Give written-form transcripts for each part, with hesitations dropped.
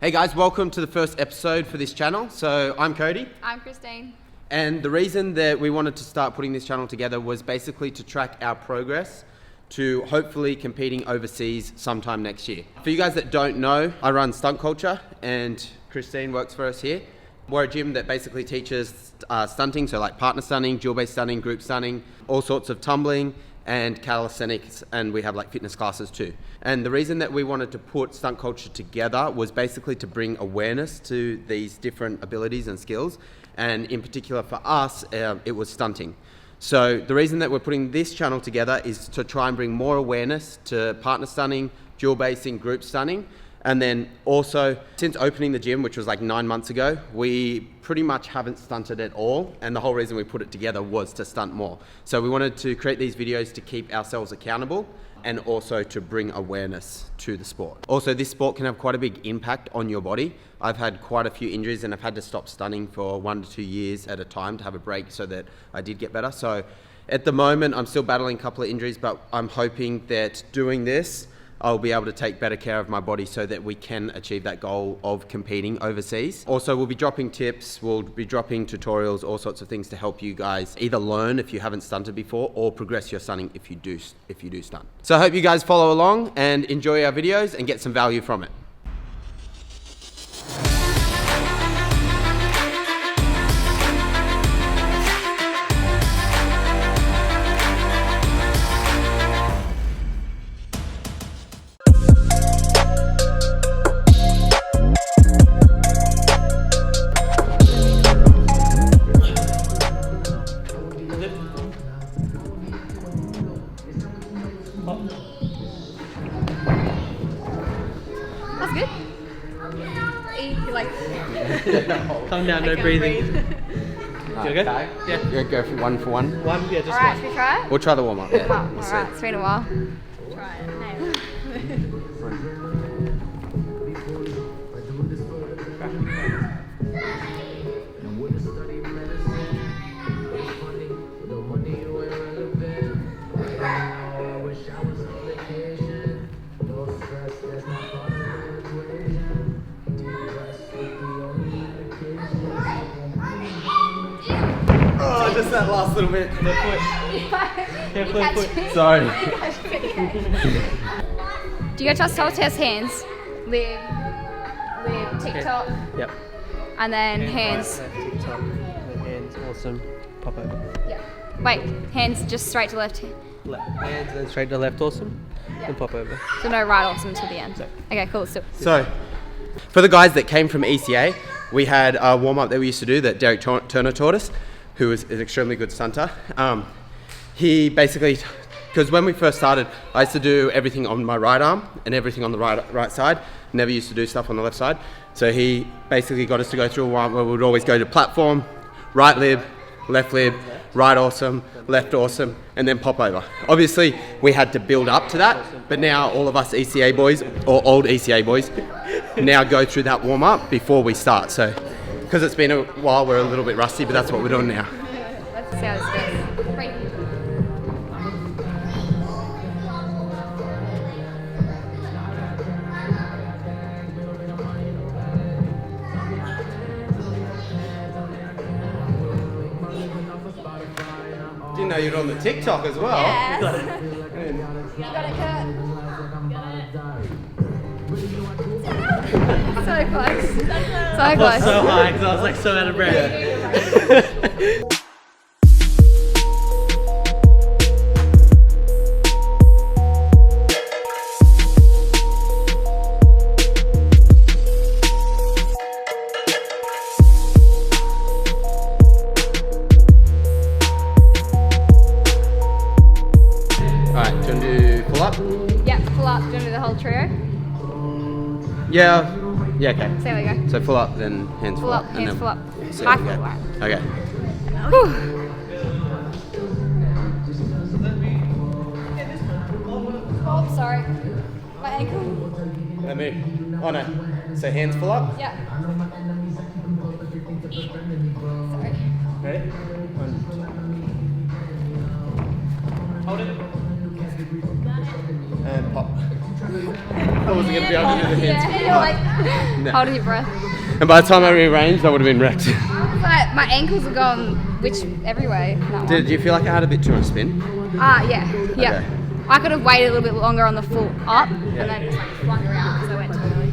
Hey guys, welcome to the first episode for this channel. So I'm Cody. I'm Christine. And the reason that we wanted to start putting this channel together was basically to track our progress to hopefully competing overseas sometime next year. For you guys that don't know, I run Stunt Culture and Christine works for us here. We're a gym that basically teaches stunting, so like partner stunting, dual-based stunting, group stunting, all sorts of tumbling and calisthenics, and we have like fitness classes too. And the reason that we wanted to put Stunt Culture together was basically to bring awareness to these different abilities and skills, and in particular for us, it was stunting. So the reason that we're putting this channel together is to try and bring more awareness to partner stunning, dual basing, group stunning. And then also, since opening the gym, which was like 9 months ago, we pretty much haven't stunted at all. And the whole reason we put it together was to stunt more. So we wanted to create these videos to keep ourselves accountable and also to bring awareness to the sport. Also, this sport can have quite a big impact on your body. I've had quite a few injuries and I've had to stop stunning for 1 to 2 years at a time to have a break so that I did get better. So at the moment, I'm still battling a couple of injuries, but I'm hoping that doing this, I'll be able to take better care of my body so that we can achieve that goal of competing overseas. Also, we'll be dropping tips, we'll be dropping tutorials, all sorts of things to help you guys either learn if you haven't stunted before or progress your stunting if you do stunt. So I hope you guys follow along and enjoy our videos and get some value from it. That's good. Calm down, no breathing. You okay? Yeah. You go for one? One, yeah, just Alright, one. should we try it? We'll try the warm-up. Yeah. Oh, alright, it's been a while. Try it. Oh, just that last little bit. Left foot. Sorry. Do you go to us test hands? Lib, TikTok, Yep. and then hands. Left, TikTok, and hands, awesome. Pop over. Yeah. Wait, hands just straight to left. Left, hands, and then straight to left, awesome. Then pop over. So no right awesome until the end. Okay, cool. So, for the guys that came from ECA, we had a warm-up that we used to do that Derek Turner taught us, who is an extremely good stunter. He basically, because when we first started, I used to do everything on my right arm and everything on the right side. Never used to do stuff on the left side. So he basically got us to go through a warm-up where we would always go to platform, right lib, right awesome, left awesome, and then pop over. Obviously, we had to build up to that, but now all of us ECA boys, or old ECA boys, now go through that warm-up before we start. So, because it's been a while, we're a little bit rusty, but that's what we're doing now. Let's see how this goes. Right. Didn't know you were on the TikTok as well. Yes. Got it. You got it, Kurt. So close. So I was close. so high because I was like so out of breath. Alright, do you want to do pull up? Yeah, pull up. Do you want to do the whole trio? Yeah. Yeah, okay. So there we go. So pull up, then hands Pull full up, and hands then full up. so, High yeah. full up. Okay. Whew. Oh, sorry. My ankle. Let me. Oh no. So hands full up. Yeah. Sorry. Ready? Hold it. And pop. I wasn't going to be able to do the hands. Yeah, you're like holding your breath. And by the time I rearranged, I would have been wrecked. But my ankles are going every way. Did you feel like I had a bit too much spin? Yeah. Okay. I could have waited a little bit longer on the full up and then just like flung around because I went too early.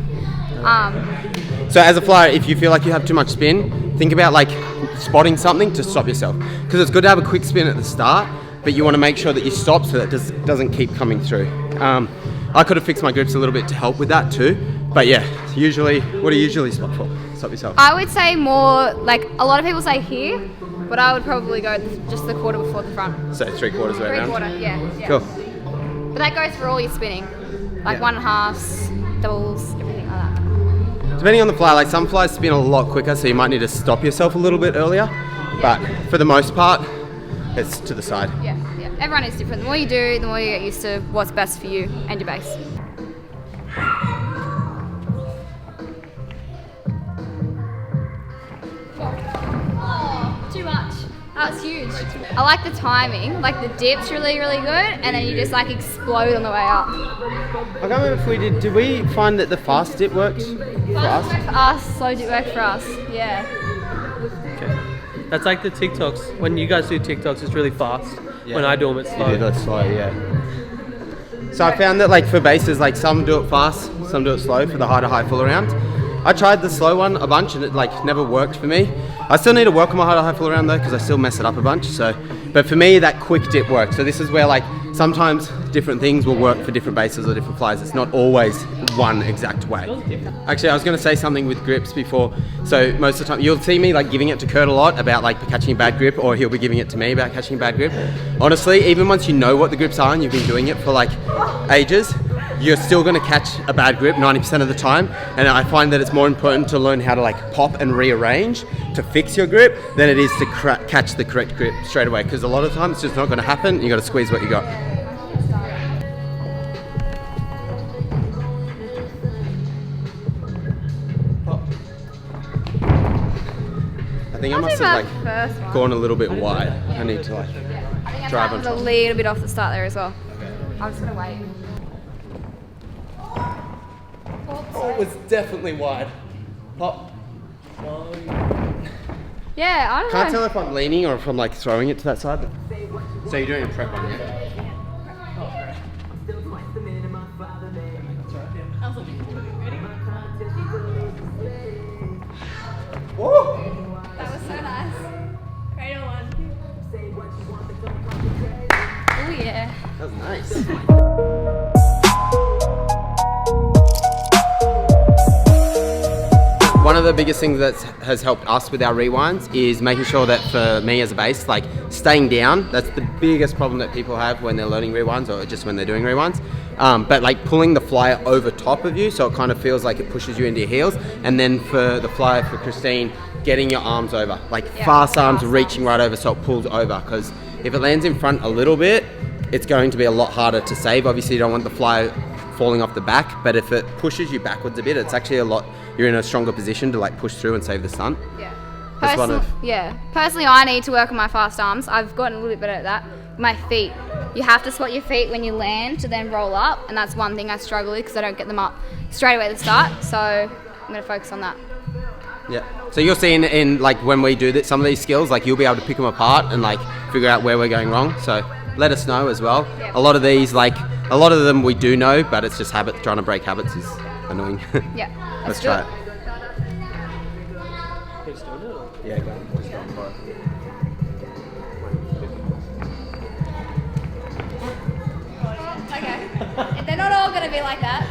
So as a flyer, if you feel like you have too much spin, think about like spotting something to stop yourself. Because it's good to have a quick spin at the start, but you want to make sure that you stop so that it doesn't keep coming through. I could have fixed my grips a little bit to help with that too. But yeah, what do you usually spot for? Stop yourself. I would say more like a lot of people say here, but I would probably go just the quarter before the front. So 3/4 way around? 3/4, yeah. Cool. But that goes for all your spinning. Like 1/2s, doubles, everything like that. Depending on the fly, like some flies spin a lot quicker, so you might need to stop yourself a little bit earlier. But for the most part, it's to the side. Yeah. Everyone is different. The more you do, the more you get used to what's best for you and your base. Too much. That was huge. I like the timing. Like the dip's really, really good, and then you just like explode on the way up. I can't remember if we did we find that the fast dip works for us? For us, slow dip worked for us. Yeah. Okay. That's like the TikToks. When you guys do TikToks, it's really fast. Yeah. When I do them, it's slow. You do that slow, yeah. So I found that like for bases, like some do it fast, some do it slow for the high to high full around. I tried the slow one a bunch and it like never worked for me. I still need to work on my high to high full around though because I still mess it up a bunch. So, but for me that quick dip works. So this is where like sometimes different things will work for different bases or different flies. It's not always one exact way. Actually, I was going to say something with grips before. So most of the time you'll see me like giving it to Kurt a lot about like catching a bad grip, or he'll be giving it to me about catching a bad grip. Honestly, even once you know what the grips are and you've been doing it for like ages, you're still going to catch a bad grip 90% of the time. And I find that it's more important to learn how to like pop and rearrange to fix your grip than it is to catch the correct grip straight away. Because a lot of times it's just not going to happen. You got to squeeze what you got. I think I must have like gone a little bit wide. I need to like drive on top. A little bit off the start there as well. I'm just going to wait. Oh, it was definitely wide. Pop. Yeah, I don't Can't know. tell if I'm leaning or if I'm like throwing it to that side. So you're doing a prep one, yeah? Whoa! That was so nice. Cradle one. Oh yeah. That was nice. One of the biggest things that has helped us with our rewinds is making sure that for me as a base, like staying down, that's the biggest problem that people have when they're learning rewinds or just when they're doing rewinds. But like pulling the flyer over top of you so it kind of feels like it pushes you into your heels. And then for the flyer for Christine, getting your arms over, like fast arms reaching right over so it pulls over. Because if it lands in front a little bit, it's going to be a lot harder to save. Obviously you don't want the flyer falling off the back, but if it pushes you backwards a bit, it's actually you're in a stronger position to like push through and save the stunt. Yeah. Yeah. Personally, I need to work on my fast arms. I've gotten a little bit better at that. My feet. You have to spot your feet when you land to then roll up, and that's one thing I struggle with because I don't get them up straight away at the start. So I'm going to focus on that. Yeah. So you'll see in like when we do some of these skills, like you'll be able to pick them apart and like figure out where we're going wrong. So let us know as well. Yeah. A lot of them we do know, but it's just habit. Trying to break habits is annoying. Yeah. Let's try it. Who's doing it? Yeah, go on. Just go on for it. Okay. They're not all going to be like that.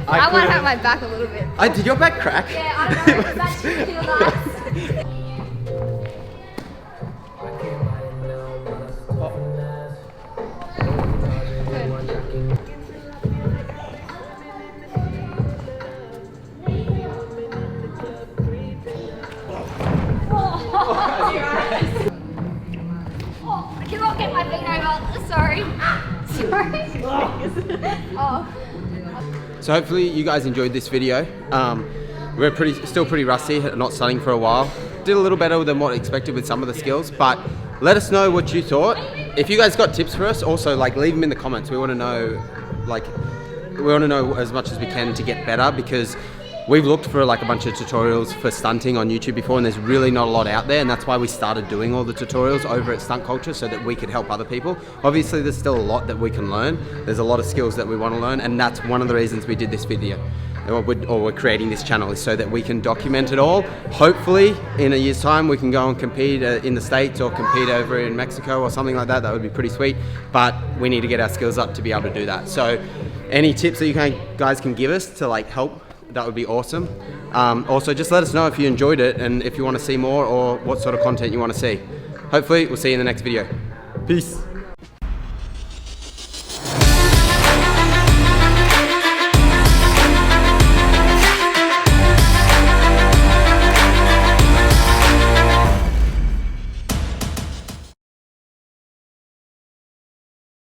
I want to have my back a little bit. Did your back crack? Yeah, I don't know. That should feel nice. I cannot get my feet over. Sorry. Oh. So hopefully you guys enjoyed this video. We're still pretty rusty, not studying for a while. Did a little better than what I expected with some of the skills, but let us know what you thought. If you guys got tips for us, also like leave them in the comments. We want to know, as much as we can to get better, because we've looked for like a bunch of tutorials for stunting on YouTube before, and there's really not a lot out there, and that's why we started doing all the tutorials over at Stunt Culture, so that we could help other people. Obviously there's still a lot that we can learn. There's a lot of skills that we want to learn, and that's one of the reasons we did this video. Or we're creating this channel, is so that we can document it all. Hopefully in a year's time we can go and compete in the States or compete over in Mexico or something like that. That would be pretty sweet, but we need to get our skills up to be able to do that. So any tips that you guys can give us to like help, that would be awesome. Also just let us know if you enjoyed it and if you want to see more or what sort of content you want to see. Hopefully we'll see you in the next video. Peace.